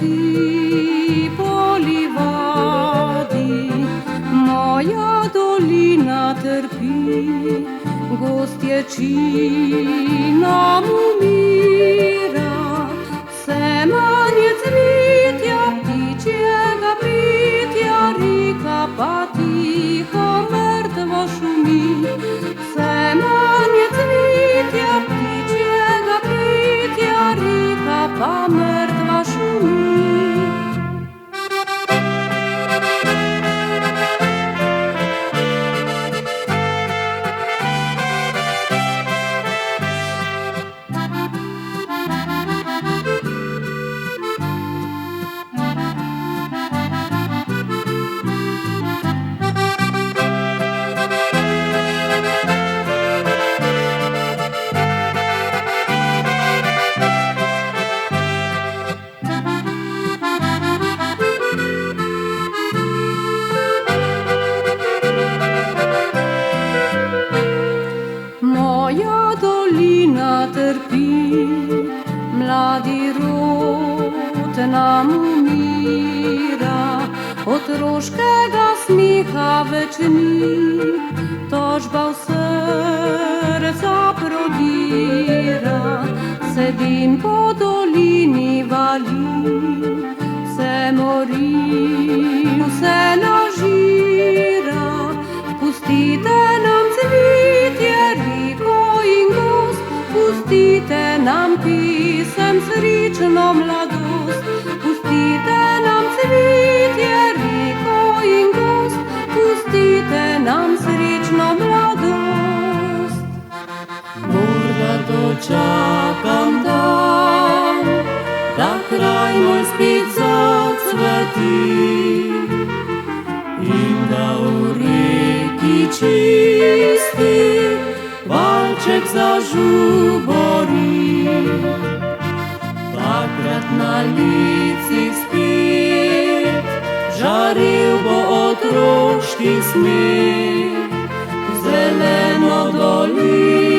cveti po livadi, moja dolina trpi, gostje činom umira, vse manje cvetja, ptičjega petja, reka pa tiho mrtvo šumi, vse manje cvetja, ptičjega petja, reka pa mrtva šumi. Moja dolina trpi, mladi rod nam umira, otroškega smeha več ni, tožba v srca prodira. Sedim po dolini vali, vse mori, vse nažira, pustite nam cvetje, reko in gozd, pustite nam pisem, srečno mladost, pustite nam cvetje, reko in gozd, pustite nam srečno mladost. Morda dočakam dan, da kraj moj spet zacveti in da v reki čisti valček zažubori. Takrat na licih spet žarel bo otroški smeh, zeleno dolino